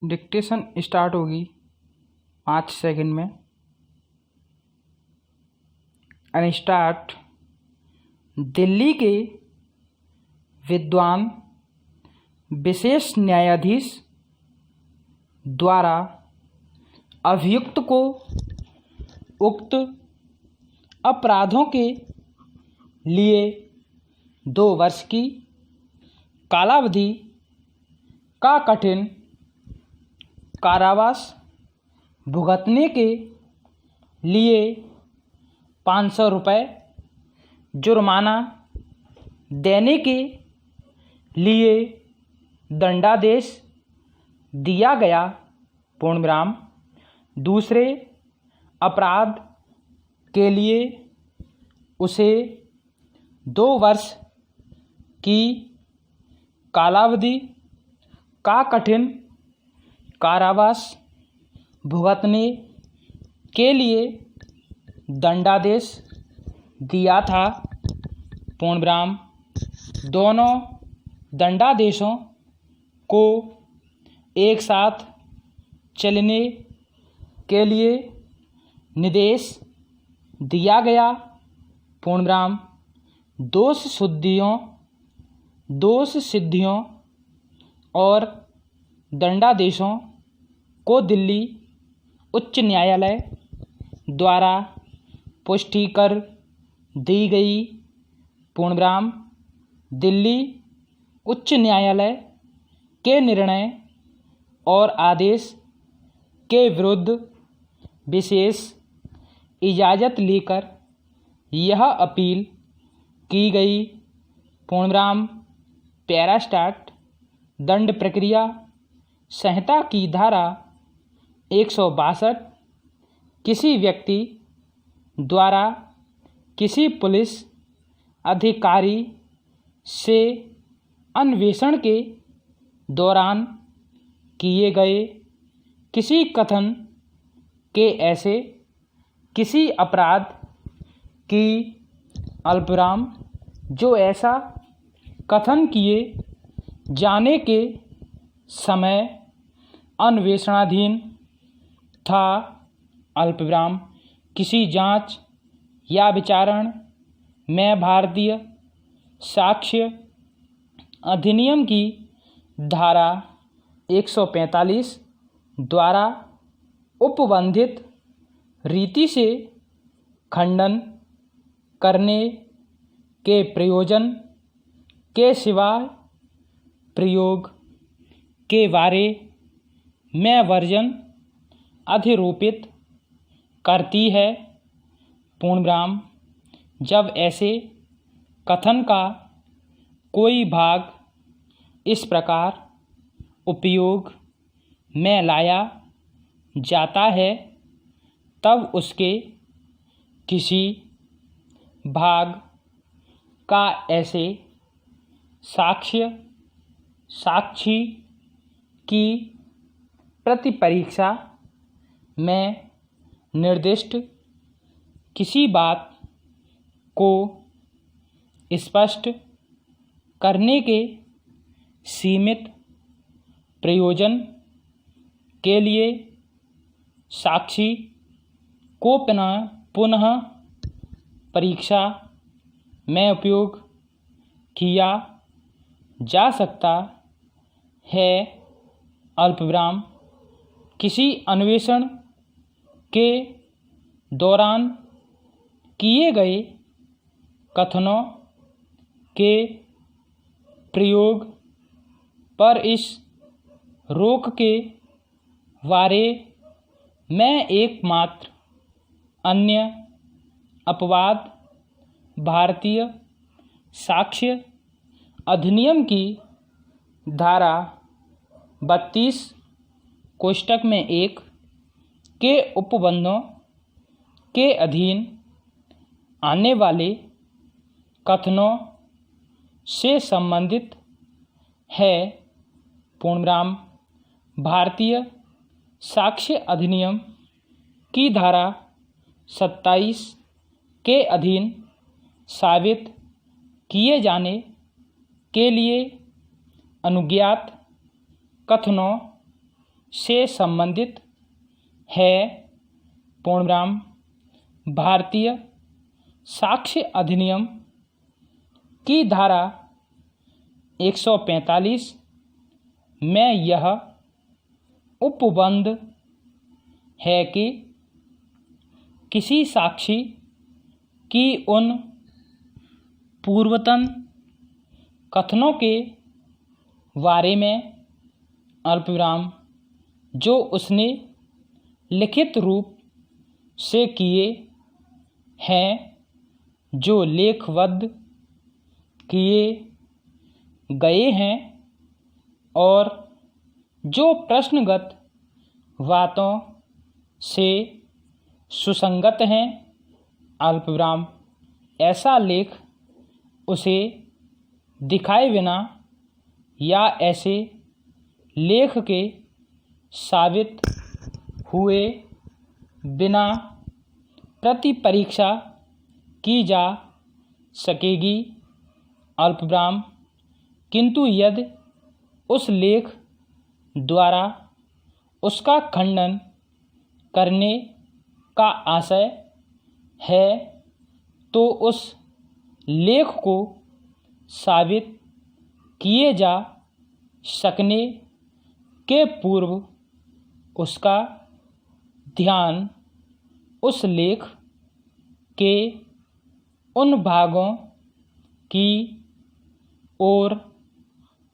Dictation start होगी 5 second में। And start. Delhi के विद्वान विशेष न्यायाधीश द्वारा अभियुक्त को उक्त अपराधों के लिए 2 वर्ष की कालावधि का कठिन कारावास भुगतने के लिए 500 रुपये जुर्माना देने के लिए दंडादेश दिया गया। पूर्णविराम। दूसरे अपराध के लिए उसे 2 वर्ष की कालावधि का कठिन कारावास भुगतने के लिए दंडादेश दिया था। पूर्णविराम। दोनों दंडादेशों को एक साथ चलने के लिए निर्देश दिया गया। पूर्णविराम। दोष सिद्धियों और दंडादेशों को दिल्ली उच्च न्यायालय द्वारा पुष्टि कर दी गई। पूर्णविराम। दिल्ली उच्च न्यायालय के निर्णय और आदेश के विरुद्ध विशेष इजाज़त लेकर यह अपील की गई। पूर्णविराम। Para start. दंड प्रक्रिया संहिता की धारा 162 किसी व्यक्ति द्वारा किसी पुलिस अधिकारी से अन्वेषण के दौरान किए गए किसी कथन के ऐसे किसी अपराध की अल्पविराम जो ऐसा कथन किए जाने के समय अन्वेषणाधीन था, अल्पविराम, किसी जांच या विचारण में भारतीय साक्ष्य अधिनियम की धारा 145 द्वारा उपबंधित रीति से खंडन करने के प्रयोजन के सिवाय प्रयोग के बारे में वर्जन अधिरोपित करती है। पूर्णविराम। जब ऐसे कथन का कोई भाग इस प्रकार उपयोग में लाया जाता है तब उसके किसी भाग का ऐसे साक्षी की प्रतिपरीक्षा में निर्दिष्ट किसी बात को स्पष्ट करने के सीमित प्रयोजन के लिए साक्षी को पुनः परीक्षा में उपयोग किया जा सकता है। अल्पविराम। किसी अन्वेषण के दौरान किए गए कथनों के प्रयोग पर इस रोक के बारे में एकमात्र अन्य अपवाद भारतीय साक्ष्य अधिनियम की धारा 32 कोष्टक में 1 के उपबंधों के अधीन आने वाले कथनों से संबंधित है। पूर्णविराम। भारतीय साक्ष्य अधिनियम की धारा 27 के अधीन साबित किए जाने के लिए अनुज्ञात कथनों से संबंधित है। पूर्णविराम। भारतीय साक्ष्य अधिनियम की धारा 145 में यह उपबंध है कि किसी साक्षी की उन पूर्वतन कथनों के बारे में अल्पविराम जो उसने लिखित रूप से किए हैं, जो लेखबद्ध किए गए हैं और जो प्रश्नगत बातों से सुसंगत हैं, अल्पविराम ऐसा लेख उसे दिखाए बिना या ऐसे लेख के साबित हुए बिना प्रति परीक्षा की जा सकेगी। अल्पविराम। किंतु यदि उस लेख द्वारा उसका खंडन करने का आशय है तो उस लेख को साबित किए जा सकने के पूर्व उसका ध्यान उस लेख के उन भागों की ओर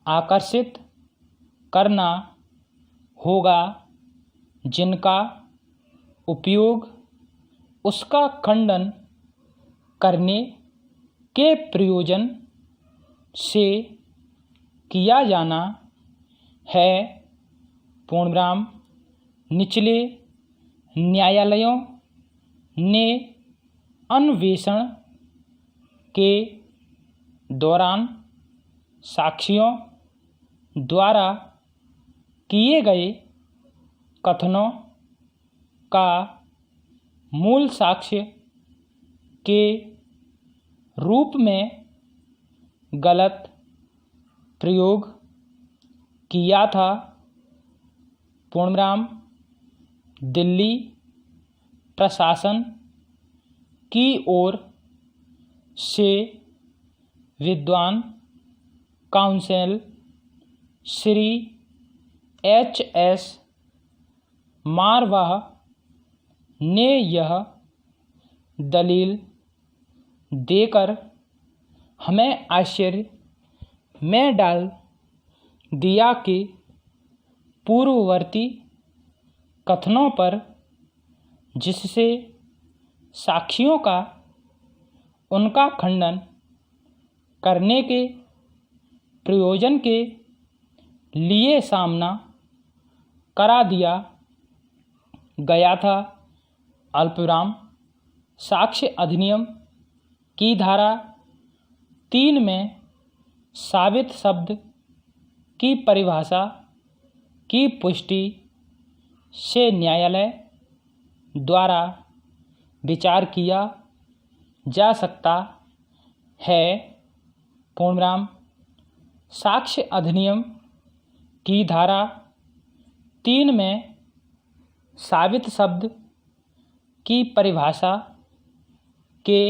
आकर्षित करना होगा जिनका उपयोग उसका खंडन करने के प्रयोजन से किया जाना है। पूर्णविराम। निचले न्यायालयों ने अन्वेषण के दौरान साक्षियों द्वारा किए गए कथनों का मूल साक्ष्य के रूप में गलत प्रयोग किया था। पूर्णविराम। दिल्ली प्रशासन की ओर से विद्वान काउंसिल श्री H.S. मारवाह ने यह दलील देकर हमें आश्चर्य में डाल दिया कि पूर्ववर्ती कथनों पर जिससे साक्षियों का उनका खंडन करने के प्रयोजन के लिए सामना करा दिया गया था। अल्पविराम। साक्ष्य अधिनियम की धारा 3 में साबित शब्द की परिभाषा की पुष्टि से न्यायालय द्वारा विचार किया जा सकता है। पूर्णविराम। साक्ष्य अधिनियम की धारा 3 में साबित शब्द की परिभाषा के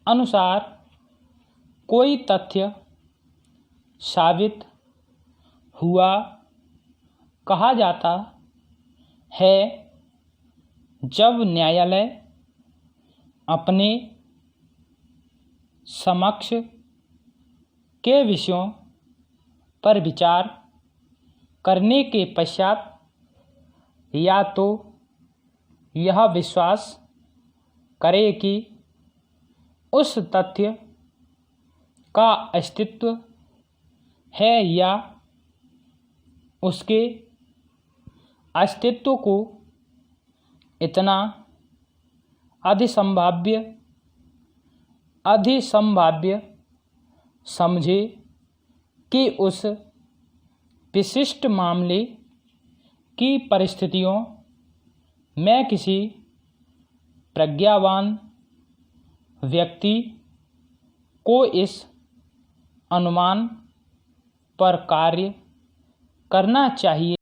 अनुसार कोई तथ्य साबित हुआ कहा जाता है जब न्यायालय अपने समक्ष के विषयों पर विचार करने के पश्चात या तो यह विश्वास करे कि उस तथ्य का अस्तित्व है या उसके अस्तित्व को इतना अधिसंभाव्य समझे कि उस विशिष्ट मामले की परिस्थितियों में किसी प्रज्ञावान व्यक्ति को इस अनुमान पर कार्य करना चाहिए